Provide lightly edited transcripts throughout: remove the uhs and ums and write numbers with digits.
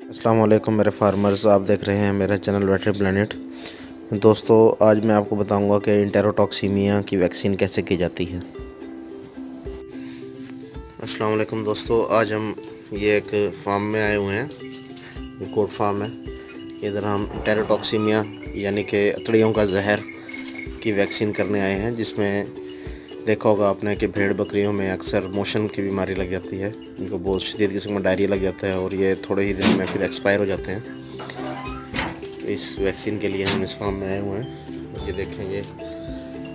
अस्सलाम वालेकुम मेरे फार्मर्स, आप देख रहे हैं मेरा चैनल वेटरी प्लेनेट। दोस्तों, आज मैं आपको बताऊंगा कि इंटेरोटॉक्सीमिया की वैक्सीन कैसे की जाती है। अस्सलाम वालेकुम दोस्तों, आज हम ये एक फार्म में आए हुए हैं। ये कोट फार्म है। इधर हम इंटेरोटॉक्सीमिया यानी कि अतड़ियों का जहर की वैक्सीन करने आए हैं, जिसमें देखा होगा आपने कि भेड़ बकरियों में अक्सर मोशन की बीमारी लग जाती है। इनको बहुत शदीद किस्म का डायरिया लग जाता है और ये थोड़े ही दिन में फिर एक्सपायर हो जाते हैं। तो इस वैक्सीन के लिए हम इस फार्म में आए हुए हैं। ये देखें, ये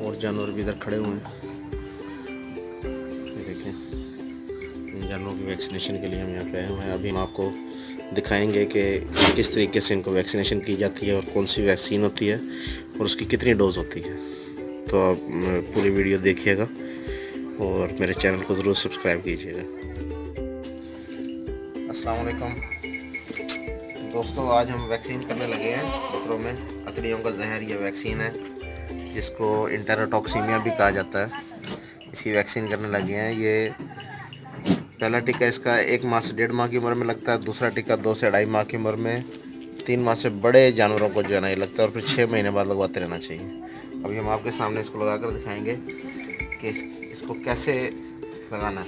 और जानवर भी इधर खड़े हुए हैं। ये देखें, इन जानवरों की वैक्सीनेशन के लिए हम यहाँ पे आए हुए हैं। अभी हम आपको दिखाएंगे कि किस तरीके से इनको वैक्सीनेशन की जाती है और कौन सी वैक्सीन होती है और उसकी कितनी डोज होती है। तो आप पूरी वीडियो देखिएगा और मेरे चैनल को ज़रूर सब्सक्राइब कीजिएगा। अस्सलाम वालेकुम दोस्तों, आज हम वैक्सीन करने लगे हैं बकरों में। अतड़ियों का जहर ये वैक्सीन है, जिसको इंटेरोटॉक्सीमिया भी कहा जाता है। इसकी वैक्सीन करने लगे हैं। ये पहला टीका इसका 1 माह से 1.5 माह की उम्र में लगता है। दूसरा टीका 2 से 2.5 माह की उम्र में। 3 माह से बड़े जानवरों को जो है ना ये लगता है, और फिर 6 महीने बाद लगवाते रहना चाहिए। अभी हम आपके सामने इसको लगा कर दिखाएंगे कि इसको कैसे लगाना है।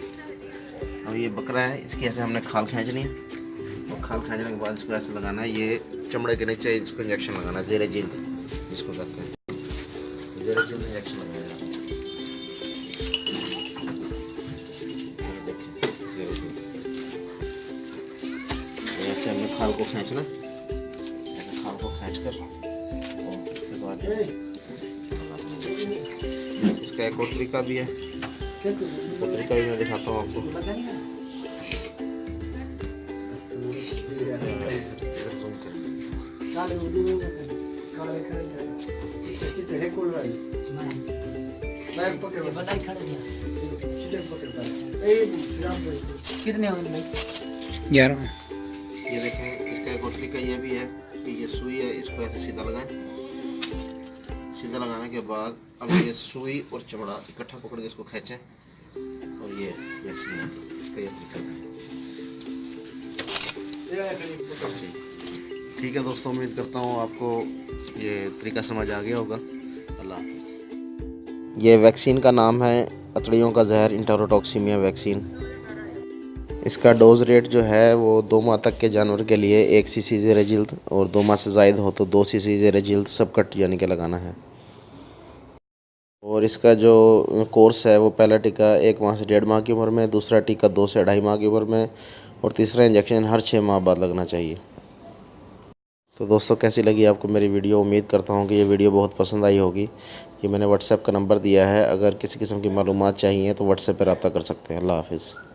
अब ये बकरा है, इसकी ऐसे हमने खाल खींचनी है और खाल खींचने के बाद इसको ऐसे लगाना है। ये चमड़े के नीचे इसको इंजेक्शन लगाना है, ज़ेरेजिन जिसको कहते हैं। ज़ेरेजिन इंजेक्शन लगाया ऐसे हमने खाल को खींचना, ऐसे खाल को खींच कर और उसके बाद इसका एक और तरीका भी है। वो तरीका भी मैं दिखाता हूँ आपको। कितने हो भाई? 11। ये देखें, इसका एक और तरीका ये भी है कि ये सुई है, इसको ऐसे सीधा लगाएं। सीधा लगाने के बाद अब ये सुई और चमड़ा इकट्ठा पकड़ के इसको खींचें और ये वैक्सीन का ये तरीका है। ठीक है दोस्तों, उम्मीद करता हूँ आपको ये तरीका समझ आ गया होगा। अल्लाह हाफ़िज़। ये वैक्सीन का नाम है अतड़ियों का जहर इंटेरोटॉक्सीमिया वैक्सीन। इसका डोज रेट जो है वो 2 माह तक के जानवर के लिए 1 सीसी ज़ेरेजिल्द और 2 माह से ज़ायद हो तो 2 सीसी ज़ेरेजिल्द सब कट यानी कि लगाना है। और इसका जो कोर्स है वो पहला टीका 1 माह से 1.5 माह की उम्र में, दूसरा टीका 2 से 2.5 माह की उम्र में और तीसरा इंजेक्शन हर 6 माह बाद लगना चाहिए। तो दोस्तों, कैसी लगी आपको मेरी वीडियो? उम्मीद करता हूँ कि ये वीडियो बहुत पसंद आई होगी। ये मैंने व्हाट्सएप का नंबर दिया है, अगर किसी किस्म की मालूमात चाहिए तो व्हाट्सएप पर रब्ता कर सकते हैं। अल्लाह हाफ़िज़।